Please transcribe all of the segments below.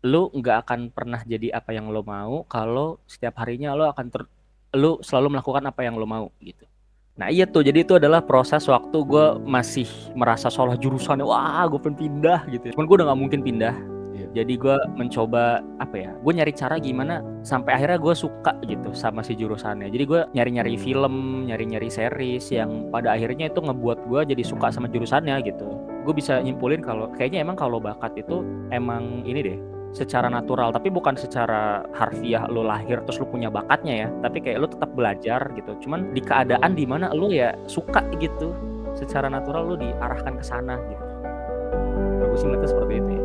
lu nggak akan pernah jadi apa yang lo mau kalau setiap harinya lu selalu melakukan apa yang lo mau gitu. Nah iya tuh, jadi itu adalah proses waktu gue masih merasa salah jurusannya, wah gue pengen pindah gitu. Cuman gue udah nggak mungkin pindah. Iya. Jadi gue mencoba apa ya? Gue nyari cara gimana sampai akhirnya gue suka gitu sama si jurusannya. Jadi gue nyari-nyari film, nyari-nyari series yang pada akhirnya itu ngebuat gue jadi suka sama jurusannya gitu. Gue bisa nyimpulin kalau kayaknya emang kalau bakat itu emang ini deh, secara natural, tapi bukan secara harfiah lo lahir terus lo punya bakatnya ya, tapi kayak lo tetap belajar gitu, cuman di keadaan dimana lo ya suka gitu, secara natural lo diarahkan ke sana gitu. Gue sih ngeliatnya seperti itu ya.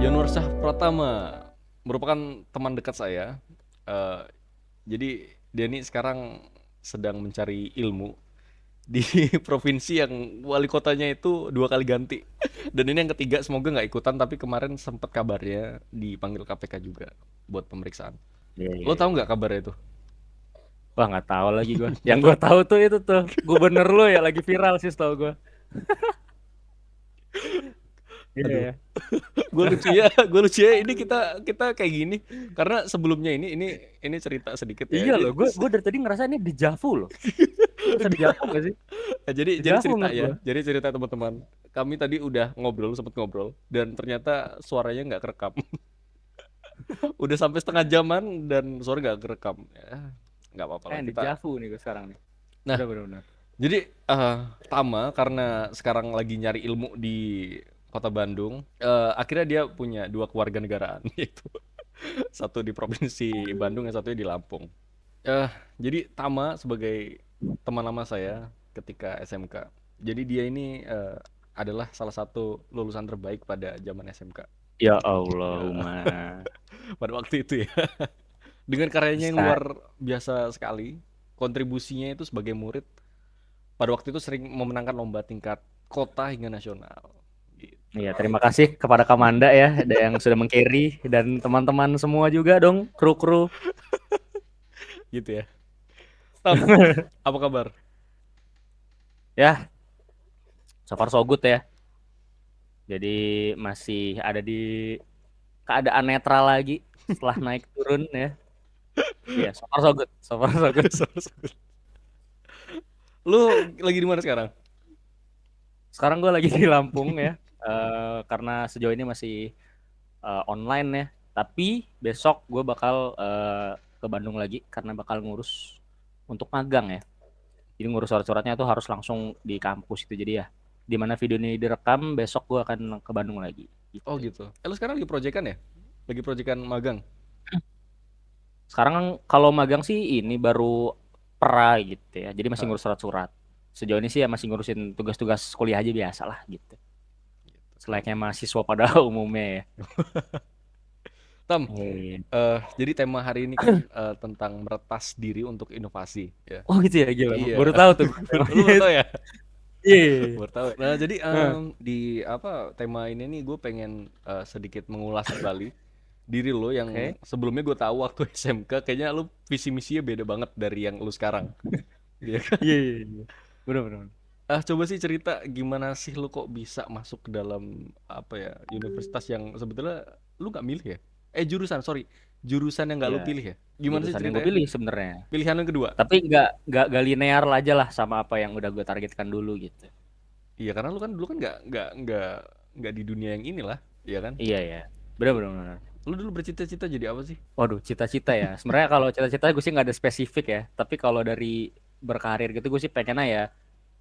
Yanuar Syah Pratama merupakan teman dekat saya. Eh, jadi dia ini sekarang sedang mencari ilmu di provinsi yang wali kotanya itu 2 kali ganti. Dan ini yang ketiga, semoga nggak ikutan. Tapi kemarin sempat kabarnya dipanggil KPK juga buat pemeriksaan. Iya, iya, Lo iya. tahu nggak kabarnya itu? Wah nggak tahu lagi gue, yang Nggak gue tahu. tahu tuh itu tuh gubernur lo ya lagi viral sih setahu gue. Iya Aduh, ya. gue lucu ya, gue lucu ya. Ini kita kita kayak gini karena sebelumnya ini cerita sedikit ya. Iya loh, gue dari tadi ngerasa ini dejavu loh. Lu ngerasa dejavu gak sih? Jadi Dejavu cerita menurut ya. gue. Jadi cerita teman-teman. Kami tadi udah ngobrol, sempat ngobrol dan ternyata suaranya nggak kerekam. Udah sampai setengah jaman dan suara nggak kerekam. Ya, nggak apa-apa lah kita. Dejavu nih gue sekarang nih. Nah, Bener-bener. jadi Tama karena sekarang lagi nyari ilmu di kota Bandung, akhirnya dia punya 2 kewarganegaraan, yaitu satu di provinsi Bandung, yang satunya di Lampung. Eh, jadi Tama sebagai teman lama saya ketika SMK. Jadi dia ini adalah salah satu lulusan terbaik pada zaman SMK. Ya Ya, Allahumma. pada waktu itu ya. Dengan karyanya yang Bisa. luar biasa sekali, kontribusinya itu sebagai murid pada waktu itu sering memenangkan lomba tingkat kota hingga nasional. Gitu. Iya, terima kasih kepada Kamanda ya, ada yang sudah meng-carry dan teman-teman semua juga dong, kru-kru. Gitu ya. Tam, apa kabar? Ya, so far so good ya. Jadi masih ada di keadaan netral lagi setelah naik turun ya. Iya, so far so good, so far so good. Lu lagi di mana sekarang? Sekarang gue lagi di Lampung ya, karena sejauh ini masih online ya. Tapi besok gue bakal ke Bandung lagi karena bakal ngurus untuk magang ya. Jadi ngurus surat-suratnya tuh harus langsung di kampus itu, jadi ya di mana video ini direkam besok gue akan ke Bandung lagi Oh gitu. gitu. Lu sekarang lagi proyekan ya? Lagi proyekan magang? Sekarang kalau magang sih ini baru pra gitu ya, jadi masih Hah, ngurus surat-surat. Sejauh ini sih ya masih ngurusin tugas-tugas kuliah aja biasa lah gitu, gitu. selayaknya mahasiswa pada umumnya ya. Tam, Iya. jadi tema hari ini kan tentang meretas diri untuk inovasi ya. Oh gitu ya, gila Iya. baru tahu tuh. Lu baru tahu ya? Iya. Baru tahu. Nah, jadi Nah, di apa tema ini nih gue pengen sedikit mengulas kembali diri lo yang oke. sebelumnya gue tahu waktu SMK kayaknya lo visi misinya beda banget dari yang lo sekarang. Iya kan? Iya, iya, iya. Bener, bener, bener. Coba sih cerita gimana sih lo kok bisa masuk ke dalam apa ya universitas yang sebetulnya lo nggak milih ya? Jurusan, sorry, jurusan yang nggak lo Iya, pilih ya? Gimana sih jurusan yang gue ceritanya? pilih sebenarnya. Pilihan yang kedua? Tapi nggak linear aja lah sama apa yang udah gue targetkan dulu gitu. Iya karena lo kan dulu kan nggak di dunia yang inilah, iya kan? Iya ya, bener, bener, bener. Lo dulu bercita-cita jadi apa sih? Waduh, cita-cita ya. Sebenarnya kalau cita-cita gue sih nggak ada spesifik ya. Tapi kalau dari berkarir gitu gue sih pengennya ya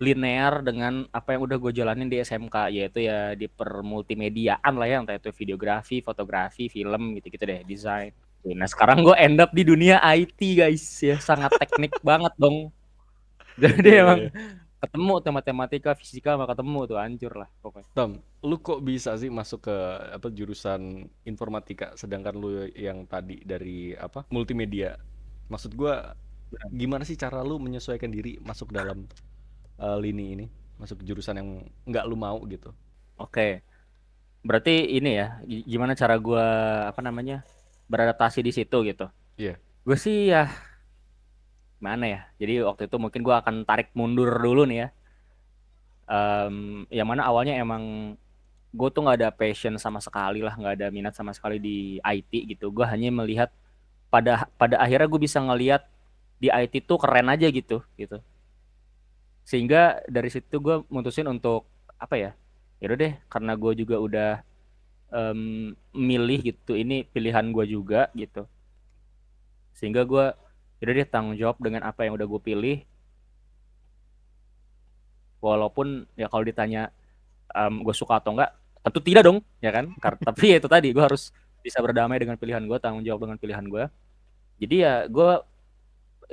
linear dengan apa yang udah gue jalanin di SMK, yaitu ya di permultimediaan lah ya, entah itu videografi, fotografi, film gitu-gitu deh, desain. Nah sekarang gue end up di dunia IT guys ya, sangat teknik banget dong. Jadi Iya, iya, emang iya. ketemu tuh matematika, fisika mah ketemu tuh hancur lah pokoknya. Tam, lu kok bisa sih masuk ke apa jurusan informatika sedangkan lu yang tadi dari apa multimedia? Maksud gua gimana sih cara lu menyesuaikan diri masuk dalam lini ini, masuk jurusan yang nggak lu mau gitu? Oke, berarti ini ya gimana cara gue apa namanya beradaptasi di situ gitu. Iya. Gue sih ya mana ya. Jadi waktu itu mungkin gue akan tarik mundur dulu nih ya. Yang mana awalnya emang gue tuh nggak ada passion sama sekali lah, nggak ada minat sama sekali di IT gitu. Gue hanya melihat pada pada akhirnya gue bisa ngelihat di IT tuh keren aja gitu gitu. Sehingga dari situ gue mutusin untuk apa ya? Ya udah deh, karena gue juga udah milih gitu, ini pilihan gue juga gitu. Sehingga gue ya udah deh tanggung jawab dengan apa yang udah gue pilih. Walaupun ya kalau ditanya gue suka atau enggak, tentu tidak dong, ya kan? Tapi ya itu tadi gue harus bisa berdamai dengan pilihan gue, tanggung jawab dengan pilihan gue. Jadi ya gue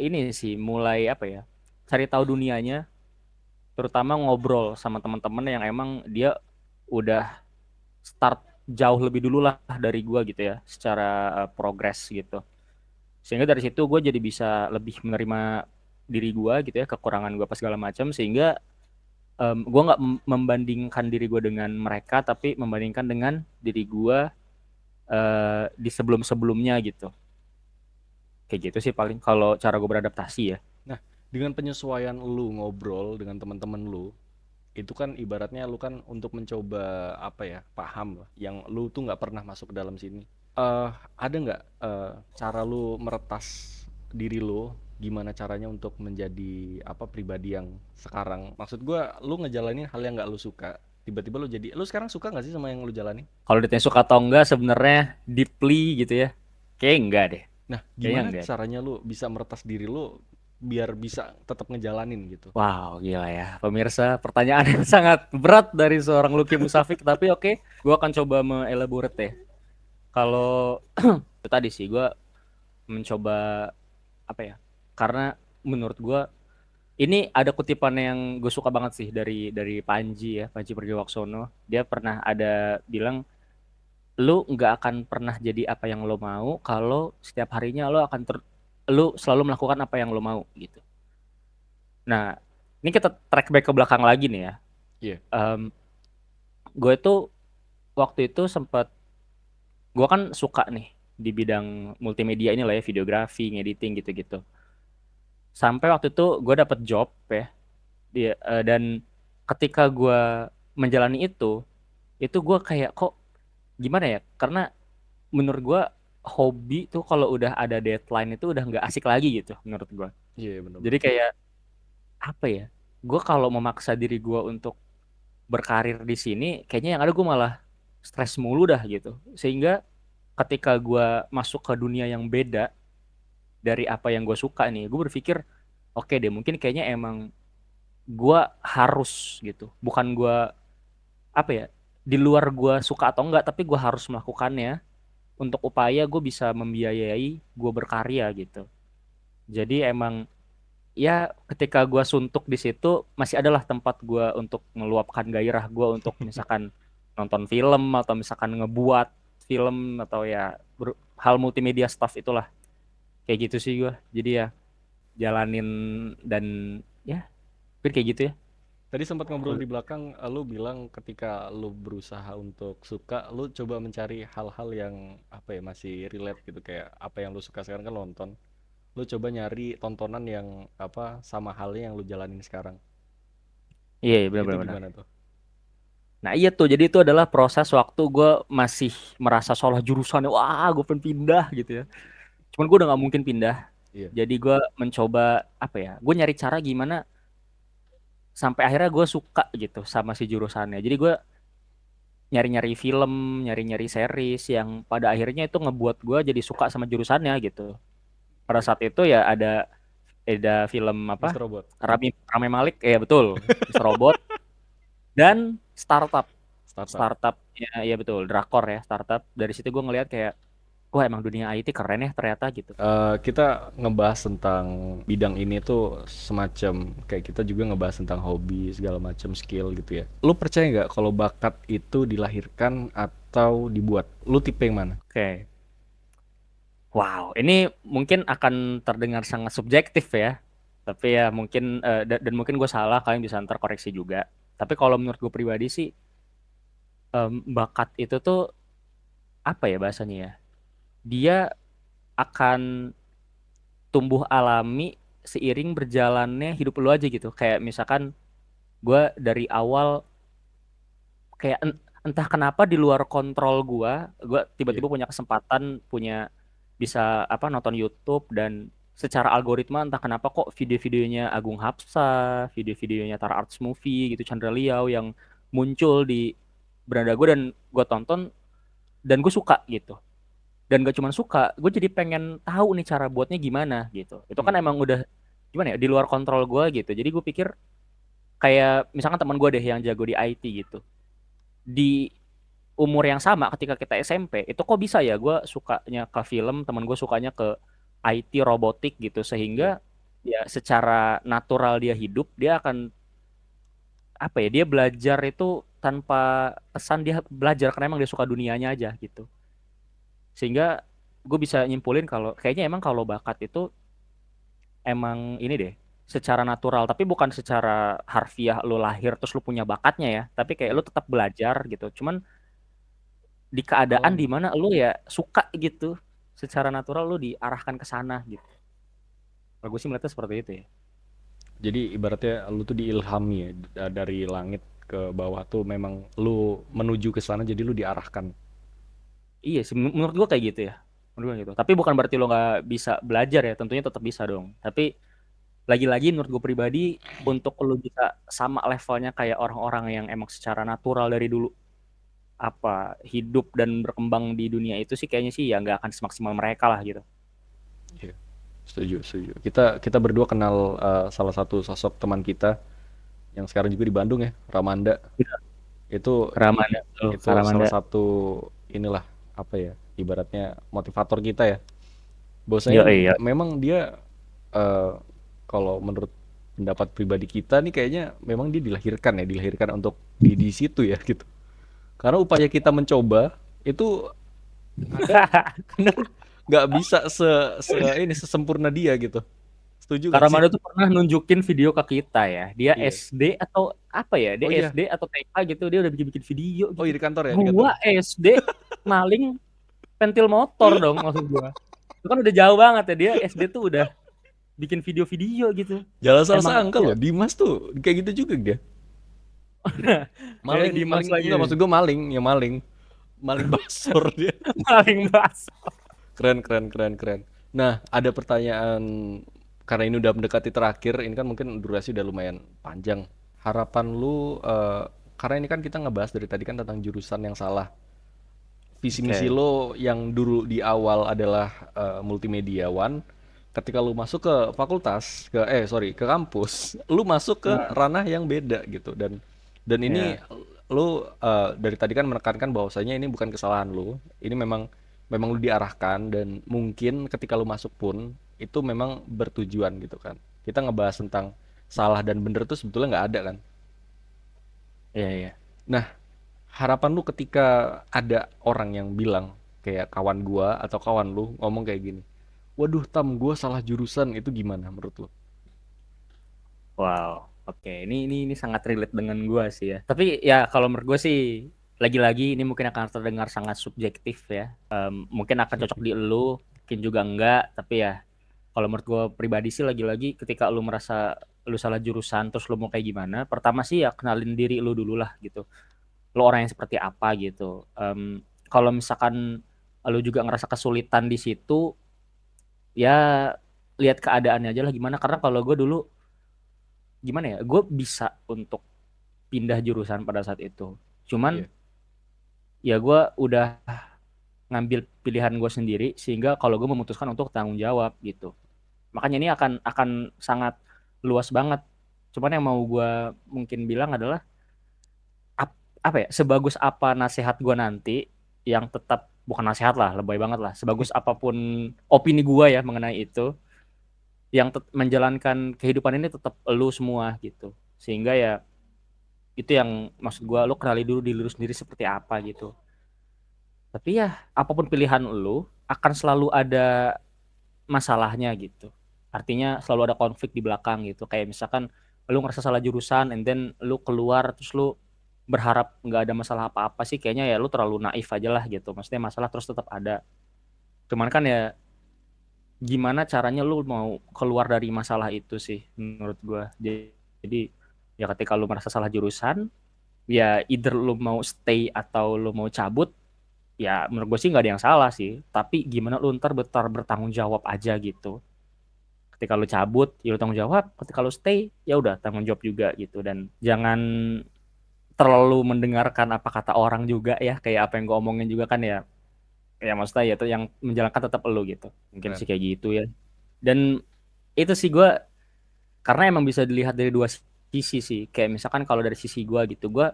ini sih mulai apa ya, cari tahu dunianya, terutama ngobrol sama teman-teman yang emang dia udah start jauh lebih dulu lah dari gue gitu ya, secara progres gitu. Sehingga dari situ gue jadi bisa lebih menerima diri gue gitu ya, kekurangan gue apa segala macam, sehingga gue nggak membandingkan diri gue dengan mereka, tapi membandingkan dengan diri gue di sebelum-sebelumnya gitu. Kayak gitu sih paling kalau cara gue beradaptasi ya. Nah, dengan penyesuaian lu ngobrol dengan teman-teman lu, itu kan ibaratnya lu kan untuk mencoba apa ya, paham lah, yang lu tuh nggak pernah masuk ke dalam sini. Ada nggak cara lu meretas diri lu, gimana caranya untuk menjadi apa pribadi yang sekarang? Maksud gua, lu ngejalanin hal yang nggak lu suka, tiba-tiba lu sekarang suka nggak sih sama yang lu jalani? Kalau ditanya suka atau enggak sebenarnya deeply gitu ya. Kayaknya enggak deh. Nah, Kayaknya gimana enggak deh. caranya lu bisa meretas diri lu biar bisa tetap ngejalanin gitu? Wow, gila ya. Pemirsa, pertanyaan yang sangat berat dari seorang Lucky Musafik. Tapi oke, gue akan coba mengelaborate ya. Kalau itu tadi sih, gue mencoba apa ya? Karena menurut gue ini ada kutipan yang gue suka banget sih dari Panji ya, Panji Pragiwaksono. Dia pernah ada bilang, lu nggak akan pernah jadi apa yang lo mau kalau setiap harinya lu selalu melakukan apa yang lo mau gitu. Nah, ini kita track back ke belakang lagi nih ya. Iya. Em, gue tuh waktu itu sempat, gue kan suka nih di bidang multimedia ini lah ya, videografi, ngediting gitu-gitu. Sampai waktu itu gue dapet job ya, dan ketika gue menjalani itu gue kayak kok gimana ya? Karena menurut gue hobi tuh kalau udah ada deadline itu udah nggak asik lagi gitu menurut gue. Iya, Jadi benar-benar. kayak apa ya? Gue kalau memaksa diri gue untuk berkarir di sini, kayaknya yang ada gue malah stres mulu dah gitu. Sehingga ketika gue masuk ke dunia yang beda dari apa yang gue suka nih, gue berpikir oke deh, mungkin kayaknya emang gue harus gitu. Bukan gue apa ya, di luar gue suka atau enggak, tapi gue harus melakukannya untuk upaya gue bisa membiayai gue berkarya gitu. Jadi emang ya ketika gue suntuk di situ masih adalah tempat gue untuk meluapkan gairah gue untuk misalkan nonton film atau misalkan ngebuat film atau ya hal multimedia stuff itulah, kayak gitu sih gue. Jadi ya jalanin dan ya mungkin kayak gitu ya. Tadi sempat ngobrol di belakang, lu bilang ketika lu berusaha untuk suka, lu coba mencari hal-hal yang apa ya masih relate gitu kayak apa yang lu suka sekarang kan nonton. Lu coba nyari tontonan yang apa sama halnya yang lu jalanin sekarang. Iya iya, Itu benar-benar. gimana tuh? Nah iya tuh, jadi itu adalah proses waktu gue masih merasa salah jurusan, wah gue pengen pindah gitu ya. Cuman gue udah nggak mungkin pindah. Iya. Jadi gue mencoba apa ya? Gue nyari cara gimana sampai akhirnya gue suka gitu sama si jurusannya. Jadi gue nyari-nyari film, nyari-nyari series yang pada akhirnya itu ngebuat gue jadi suka sama jurusannya gitu. Pada saat itu ya ada film apa? Mr. Robot. Rami Malek, ya betul, Mr. Robot dan Startup. Startup. Startup ya betul, drakor ya, Startup. Dari situ gue ngeliat kayak, wah emang dunia IT keren ya ternyata gitu. Kita ngebahas tentang bidang ini tuh semacam kayak kita juga ngebahas tentang hobi segala macam skill gitu ya. Lu percaya nggak kalau bakat itu dilahirkan atau dibuat? Lu tipe yang mana? Oke. Wow, ini mungkin akan terdengar sangat subjektif ya. Tapi ya mungkin dan mungkin gue salah, kalian bisa ntar koreksi juga. Tapi kalau menurut gue pribadi sih, bakat itu tuh apa ya bahasanya ya? Dia akan tumbuh alami seiring berjalannya hidup lu aja gitu. Kayak misalkan gue dari awal kayak entah kenapa di luar kontrol gue Iya. tiba-tiba punya kesempatan punya bisa apa nonton YouTube dan secara algoritma entah kenapa kok video-videonya Agung Hapsa, video-videonya Tara Arts Movie gitu, Chandra Liao yang muncul di beranda gue dan gue tonton dan gue suka gitu. Dan gak cuma suka, gue jadi pengen tahu nih cara buatnya gimana gitu. Itu kan Hmm. emang udah gimana ya di luar kontrol gue gitu. Jadi gue pikir kayak misalkan teman gue deh yang jago di IT gitu di umur yang sama ketika kita SMP itu kok bisa ya gue sukanya ke film teman gue sukanya ke IT robotik gitu Iya. sehingga ya secara natural dia hidup dia akan apa ya dia belajar itu tanpa pesan dia belajar karena emang dia suka dunianya aja gitu sehingga gue bisa nyimpulin kalau kayaknya emang kalau bakat itu emang ini deh secara natural tapi bukan secara harfiah lu lahir terus lu punya bakatnya ya tapi kayak Iya. lu tetap belajar gitu cuman di keadaan Oh, di mana lu ya suka gitu secara natural lu diarahkan ke sana gitu. Kalau gue sih melihatnya seperti itu ya. jadi ibaratnya lu tuh diilhami ya dari langit ke bawah tuh memang lu menuju ke sana jadi lu diarahkan. Iya sih menurut gue kayak gitu ya. Menurut gue gitu. Tapi bukan berarti lo nggak bisa belajar ya. Tentunya tetap bisa dong. Tapi lagi-lagi menurut gue pribadi untuk lo bisa sama levelnya kayak orang-orang yang emang secara natural dari dulu apa hidup dan berkembang di dunia itu sih kayaknya sih ya nggak akan semaksimal mereka lah gitu. Iya. Setuju, setuju. Kita kita berdua kenal salah satu sosok teman kita yang sekarang juga di Bandung ya, Ramanda. Iya. Itu Karamanda tuh, itu salah Karamanda. satu inilah apa ya, ibaratnya motivator kita ya. Iya Bahwasanya iya. memang dia eh, kalau menurut pendapat pribadi kita nih kayaknya memang dia dilahirkan ya, dilahirkan untuk di situ ya gitu. Karena upaya kita mencoba itu kadang nggak bisa ini sesempurna dia gitu. Setuju gak sih? Karamanda tuh pernah nunjukin video ke kita ya. Dia Iya. SD atau apa ya? Dia Oh iya. SD atau TK gitu. Dia udah bikin-bikin video Oh gitu. iya di kantor ya, di kantor. Gua SD maling pentil motor dong maksud gua. Itu kan udah jauh banget ya. Dia SD tuh udah bikin video-video gitu. Jangan salah Emang sangka ya loh, Dimas tuh kayak gitu juga dia. kayak Maling, Dimas maling lagi enggak nih. maksud gue maling, ya maling. Maling basur dia. Maling baso. Keren, keren, keren, keren. Nah, ada pertanyaan karena ini udah mendekati terakhir, ini kan mungkin durasi udah lumayan panjang. Harapan lu karena ini kan kita ngebahas dari tadi kan tentang jurusan yang salah. Visi misi Oke. lo yang dulu di awal adalah multimediawan, ketika lu masuk ke fakultas, sorry, ke kampus, lu masuk ke Nah, ranah yang beda gitu dan ini ya. lu dari tadi kan menekankan bahwasanya ini bukan kesalahan lu, ini memang memang lu diarahkan dan mungkin ketika lu masuk pun itu memang bertujuan gitu kan. Kita ngebahas tentang salah dan bener tuh sebetulnya nggak ada kan. Iya, iya. Nah, harapan lu ketika ada orang yang bilang kayak kawan gua atau kawan lu ngomong kayak gini, waduh Tam gua salah jurusan, itu gimana menurut lu? Wow. Oke, ini sangat relate dengan gua sih ya. Tapi ya kalau menurut gua sih lagi-lagi ini mungkin akan terdengar sangat subjektif ya. Mungkin akan cocok di elu, mungkin juga enggak, tapi ya kalau menurut gue pribadi sih lagi-lagi ketika lu merasa lu salah jurusan terus lu mau kayak gimana pertama sih ya kenalin diri lu dulu lah gitu lu orang yang seperti apa gitu. Kalau misalkan lu juga ngerasa kesulitan di situ ya lihat keadaannya aja lah gimana karena kalau gue dulu gimana ya gue bisa untuk pindah jurusan pada saat itu cuman Iya. ya gue udah ngambil pilihan gue sendiri sehingga kalau gue memutuskan untuk tanggung jawab gitu makanya ini akan sangat luas banget. Cuman yang mau gue mungkin bilang adalah apa ya sebagus apa nasihat gue nanti yang tetap bukan nasihat lah lebay banget lah sebagus apapun opini gue ya mengenai itu yang menjalankan kehidupan ini tetap elu semua gitu sehingga ya itu yang maksud gue lu kenali dulu diri lu sendiri seperti apa gitu tapi ya apapun pilihan lu akan selalu ada masalahnya gitu. Artinya selalu ada konflik di belakang gitu. Kayak misalkan lu ngerasa salah jurusan and then lu keluar terus lu berharap nggak ada masalah apa-apa sih kayaknya ya lu terlalu naif aja lah gitu. Maksudnya masalah terus tetap ada. Cuman kan ya gimana caranya lu mau keluar dari masalah itu sih menurut gua. Jadi ya ketika lu merasa salah jurusan, ya either lu mau stay atau lu mau cabut, ya menurut gue sih nggak ada yang salah sih. Tapi gimana lu ntar bertanggung jawab aja gitu. Ketika lu cabut, ya lu tanggung jawab. Ketika lu stay, ya udah tanggung jawab juga gitu. Dan jangan terlalu mendengarkan apa kata orang juga ya. Kayak apa yang gue omongin juga kan ya. Ya maksudnya ya itu yang menjalankan tetap lu gitu. Mungkin Benar. sih kayak gitu ya. Dan itu sih gue, karena emang bisa dilihat dari dua sisi sih. Kayak misalkan kalau dari sisi gue gitu, gue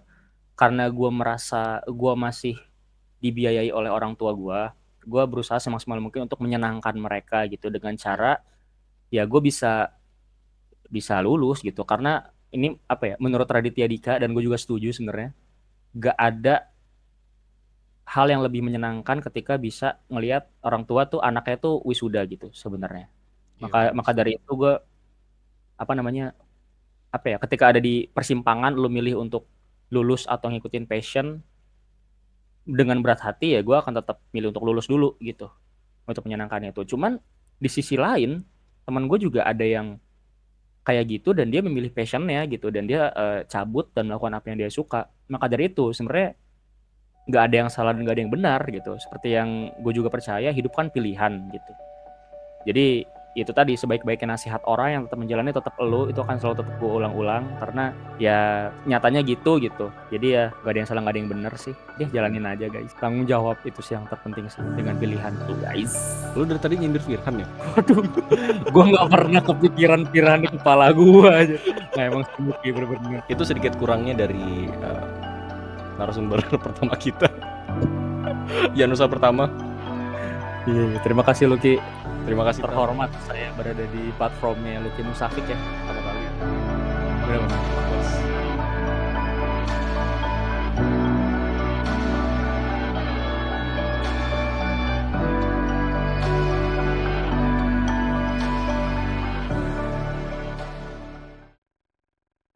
karena gue merasa gue masih dibiayai oleh orang tua gue berusaha semaksimal mungkin untuk menyenangkan mereka gitu dengan cara ya gue bisa bisa lulus gitu. Karena ini apa ya, menurut Raditya Dika dan gue juga setuju sebenarnya, gak ada hal yang lebih menyenangkan ketika bisa ngelihat orang tua tuh anaknya tuh wisuda gitu sebenarnya. Iya Maka benar maka sih. dari itu gue apa namanya, apa ya, ketika ada di persimpangan lu milih untuk lulus atau ngikutin passion, dengan berat hati ya gue akan tetap milih untuk lulus dulu gitu untuk menyenangkan itu. Cuman di sisi lain teman gue juga ada yang kayak gitu dan dia memilih passionnya gitu dan dia cabut dan melakukan apa yang dia suka. Maka dari itu sebenarnya nggak ada yang salah dan nggak ada yang benar gitu. Seperti yang gue juga percaya, hidup kan pilihan gitu. Jadi itu tadi, sebaik-baiknya nasihat orang yang tetap menjalani tetap elu, itu akan selalu tetap gue ulang-ulang karena ya nyatanya gitu. Jadi ya gak ada yang salah, gak ada yang bener sih. Dia jalanin aja guys. Tanggung jawab itu sih yang terpenting sih dengan pilihan tuh guys. Lu dari tadi nyindir Firhan ya? Waduh, gue nggak pernah kepikiran pilihan di kepala gue aja. Nah emang sibuk ya bener-bener. Itu sedikit kurangnya dari narasumber pertama kita. Yanusa pertama. Iya, terima kasih Lucky. Terima kasih. Terhormat saya berada di platformnya Lucky Musafik ya. Apa kali? Bener banget.